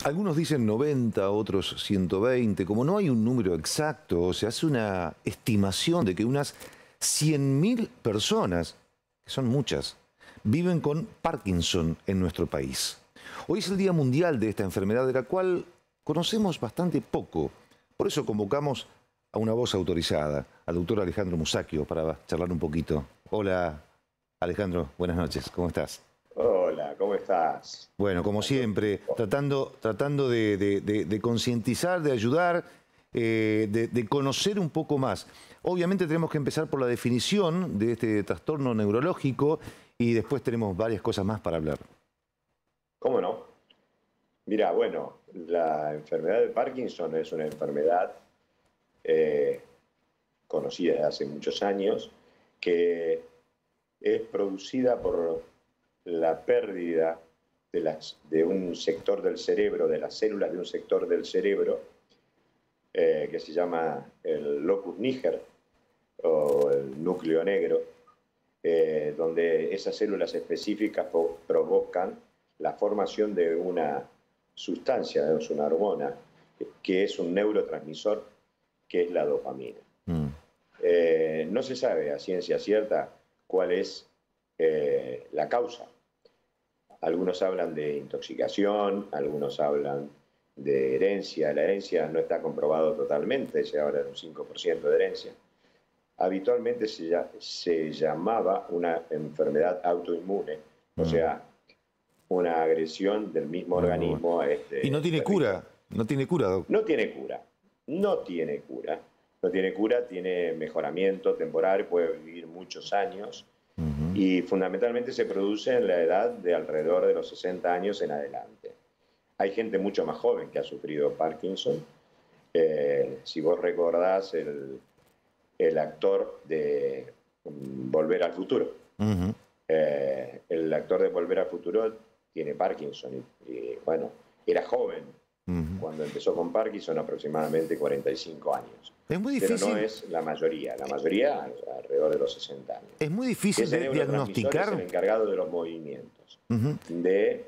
Algunos dicen 90, otros 120. Como no hay un número exacto, se hace una estimación de que unas 100.000 personas, que son muchas, viven con Parkinson en nuestro país. Hoy es el Día Mundial de esta enfermedad, de la cual conocemos bastante poco. Por eso convocamos a una voz autorizada, al doctor Alejandro Musacchio, para charlar un poquito. Hola, Alejandro, buenas noches, ¿cómo estás? Hola, ¿cómo estás? Bueno, como siempre, tratando de concientizar, de ayudar, de conocer un poco más. Obviamente tenemos que empezar por la definición de este trastorno neurológico y después tenemos varias cosas más para hablar. ¿Cómo no? Mira, bueno, la enfermedad de Parkinson es una enfermedad conocida desde hace muchos años, que es producida por la pérdida de un sector del cerebro, de las células de un sector del cerebro, que se llama el locus niger, o el núcleo negro, donde esas células específicas provocan la formación de una sustancia, es una hormona, que es un neurotransmisor, que es la dopamina. No se sabe a ciencia cierta cuál es la causa. Algunos hablan de intoxicación, algunos hablan de herencia. La herencia no está comprobado totalmente, se habla de un 5% de herencia. Habitualmente se llamaba una enfermedad autoinmune, o sea, una agresión del mismo organismo a este. Y no tiene cura, no tiene cura, doctor. No tiene cura, no tiene cura. No tiene cura, tiene mejoramiento temporal, puede vivir muchos años y fundamentalmente se produce en la edad de alrededor de los 60 años en adelante. Hay gente mucho más joven que ha sufrido Parkinson. Si vos recordás el actor de Volver al Futuro. El actor de Volver al Futuro tiene Parkinson y bueno, era joven cuando empezó con Parkinson, aproximadamente 45 años. Es muy difícil. Pero no es la mayoría alrededor de los 60 años. Es muy difícil de diagnosticar. Es el encargado de los movimientos, de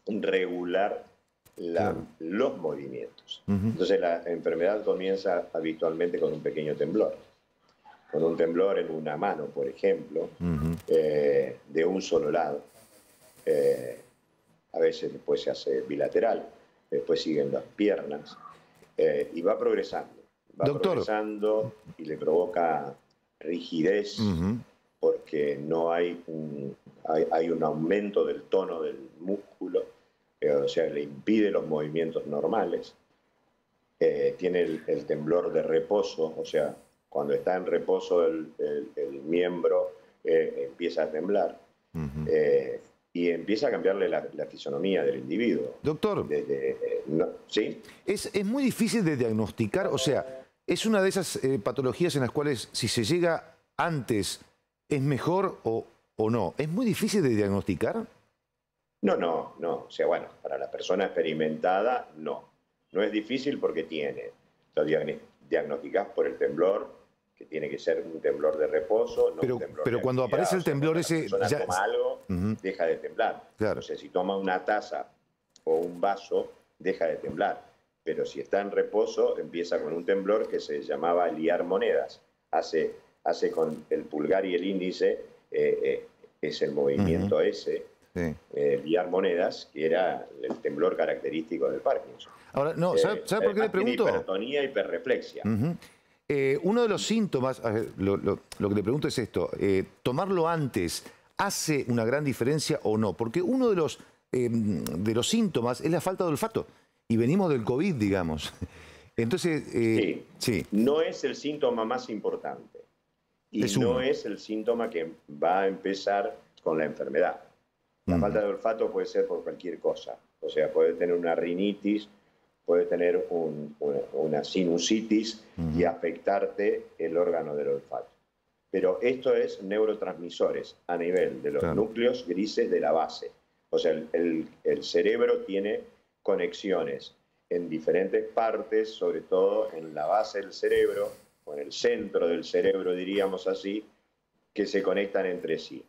regular los movimientos. Entonces la enfermedad comienza habitualmente con un pequeño temblor. Con un temblor en una mano, por ejemplo, de un solo lado. A veces después se hace bilateral, después siguen las piernas y va progresando. Progresando y le provoca rigidez porque no hay un aumento del tono del músculo, o sea, le impide los movimientos normales. Tiene el temblor de reposo, o sea, cuando está en reposo el miembro empieza a temblar. Y empieza a cambiarle la fisonomía del individuo. Doctor, ¿sí? Es muy difícil de diagnosticar, o sea, es una de esas patologías en las cuales si se llega antes es mejor o no. ¿Es muy difícil de diagnosticar? No. O sea, bueno, para la persona experimentada, no. No es difícil porque lo diagnosticás por el temblor, que tiene que ser un temblor de reposo. No pero cuando aparece el temblor ese... Cuando la persona toma algo, deja de temblar. Claro. O sea, si toma una taza o un vaso, deja de temblar. Pero si está en reposo, empieza con un temblor que se llamaba liar monedas. Hace con el pulgar y el índice, es el movimiento ese, liar monedas, que era el temblor característico del Parkinson. Ahora, no, ¿sabe por qué le pregunto? Hipertonía, hiperreflexia. Uno de los síntomas, lo que le pregunto es esto, ¿tomarlo antes hace una gran diferencia o no? Porque uno de los síntomas es la falta de olfato, y venimos del COVID, digamos. Entonces, sí. No es el síntoma más importante, y no es el síntoma que va a empezar con la enfermedad. La falta de olfato puede ser por cualquier cosa, o sea, puede tener una rinitis, puede tener una sinusitis y afectarte el órgano del olfato. Pero esto es neurotransmisores a nivel de los núcleos grises de la base. O sea, el cerebro tiene conexiones en diferentes partes, sobre todo en la base del cerebro, o en el centro del cerebro, diríamos así, que se conectan entre sí.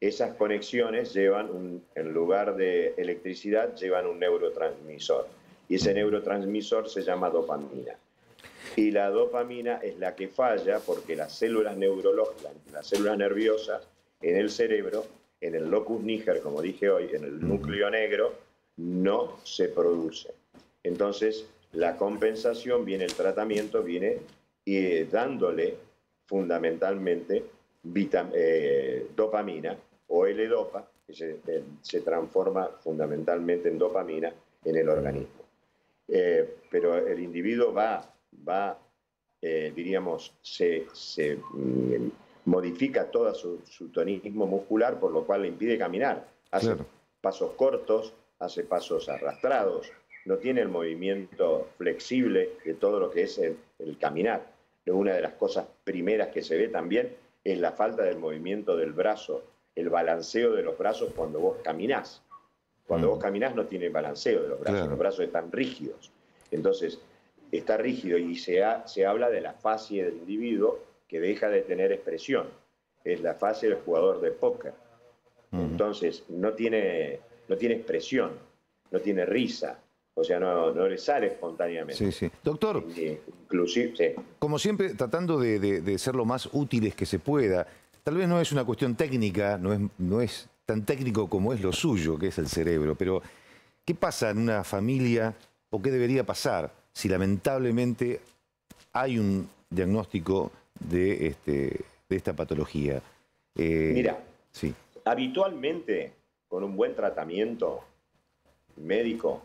esas conexiones llevan, en lugar de electricidad, llevan un neurotransmisor. Y ese neurotransmisor se llama dopamina. Y la dopamina es la que falla porque las células neurológicas, las células nerviosas en el cerebro, en el locus níger, como dije hoy, en el núcleo negro, no se produce. Entonces, la compensación viene, el tratamiento viene dándole fundamentalmente dopamina o L-dopa, que se transforma fundamentalmente en dopamina en el organismo. Pero el individuo diríamos, se modifica todo su tonismo muscular, por lo cual le impide caminar. Hace pasos cortos, hace pasos arrastrados, no tiene el movimiento flexible de todo lo que es el caminar. Una de las cosas primeras que se ve también es la falta del movimiento del brazo, el balanceo de los brazos cuando vos caminás. Cuando vos caminás no tiene balanceo de los brazos, los brazos están rígidos. Entonces, está rígido y se habla de la fascia del individuo que deja de tener expresión. Es la fascia del jugador de póker. Entonces, no tiene expresión, no tiene risa. O sea, no le sale espontáneamente. Sí, sí. Doctor, inclusive, sí. Como siempre, tratando de ser lo más útiles que se pueda, tal vez no es una cuestión técnica, no es tan técnico como es lo suyo, que es el cerebro, pero ¿qué pasa en una familia o qué debería pasar si lamentablemente hay un diagnóstico de esta patología? Mira, sí. Habitualmente, con un buen tratamiento médico,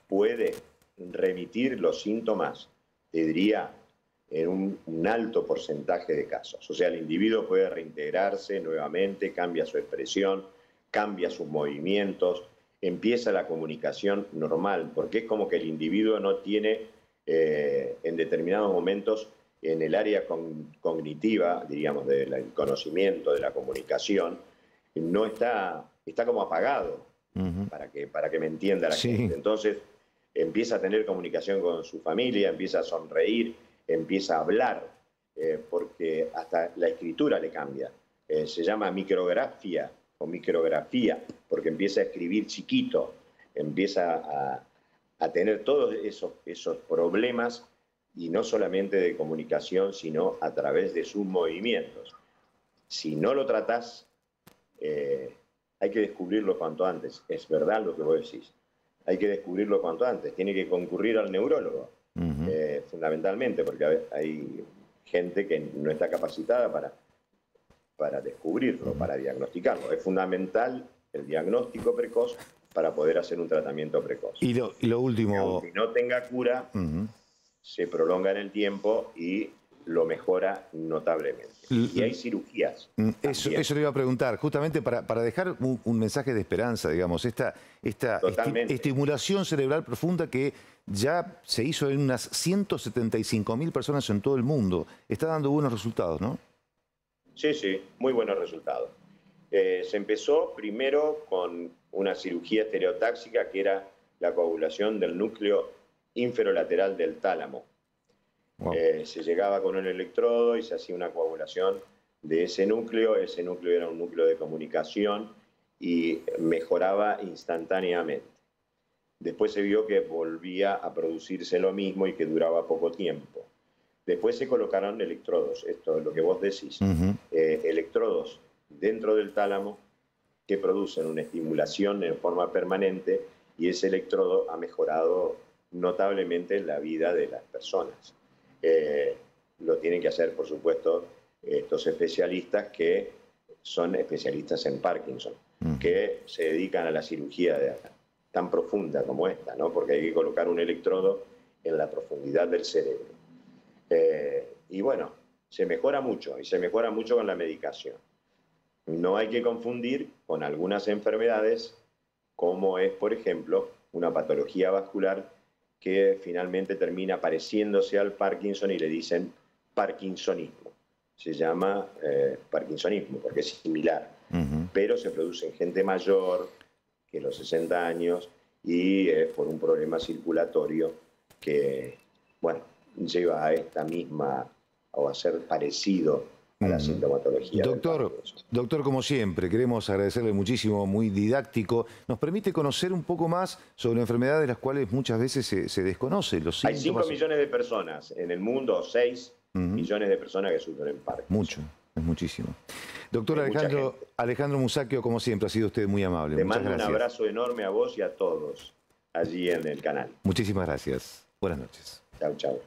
puede remitir los síntomas, te diría, en un alto porcentaje de casos. O sea, el individuo puede reintegrarse nuevamente, cambia su expresión, cambia sus movimientos, empieza la comunicación normal, porque es como que el individuo no tiene, en determinados momentos, en el área cognitiva, diríamos, del conocimiento, de la comunicación, no está como apagado. Para que me entienda la gente. Entonces empieza a tener comunicación con su familia, empieza a sonreír, empieza a hablar, porque hasta la escritura le cambia. Se llama micrografía o micrografía, porque empieza a escribir chiquito, empieza a tener todos esos problemas, y no solamente de comunicación, sino a través de sus movimientos. Si no lo tratás, hay que descubrirlo cuanto antes. Es verdad lo que vos decís. Hay que descubrirlo cuanto antes. Tiene que concurrir al neurólogo, fundamentalmente, porque hay gente que no está capacitada para descubrirlo, para diagnosticarlo. Es fundamental el diagnóstico precoz para poder hacer un tratamiento precoz. Y lo último... Aunque no tenga cura, se prolonga en el tiempo y lo mejora notablemente. Y hay cirugías. Eso le iba a preguntar, justamente para dejar un mensaje de esperanza, digamos, esta estimulación cerebral profunda que ya se hizo en unas 175.000 personas en todo el mundo. Está dando buenos resultados, ¿no? Sí, sí, muy buenos resultados. Se empezó primero con una cirugía estereotáxica, que era la coagulación del núcleo inferolateral del tálamo. Wow. Se llegaba con un electrodo y se hacía una coagulación de ese núcleo. Ese núcleo era un núcleo de comunicación y mejoraba instantáneamente. Después se vio que volvía a producirse lo mismo y que duraba poco tiempo. Después se colocaron electrodos, esto es lo que vos decís, electrodos dentro del tálamo que producen una estimulación en forma permanente, y ese electrodo ha mejorado notablemente la vida de las personas. Lo tienen que hacer, por supuesto, estos especialistas que son especialistas en Parkinson, que se dedican a la cirugía tan profunda como esta, ¿no? Porque hay que colocar un electrodo en la profundidad del cerebro. Y bueno, se mejora mucho, y se mejora mucho con la medicación. No hay que confundir con algunas enfermedades, como es, por ejemplo, una patología vascular que finalmente termina pareciéndose al Parkinson y le dicen parkinsonismo. Se llama parkinsonismo porque es similar, pero se produce en gente mayor que los 60 años y por un problema circulatorio que, bueno, lleva a esta misma, o a ser parecido a la sintomatología. Doctor, como siempre, queremos agradecerle muchísimo, muy didáctico. Nos permite conocer un poco más sobre enfermedades de las cuales muchas veces se desconoce los Hay síntomas. 5 millones de personas en el mundo, 6 millones de personas que sufren Parkinson. Mucho, es muchísimo. Doctor Alejandro Musacchio, como siempre, ha sido usted muy amable. Te Muchas mando gracias. un abrazo enorme a vos y a todos allí en el canal. Muchísimas gracias. Buenas noches. Chau, chau.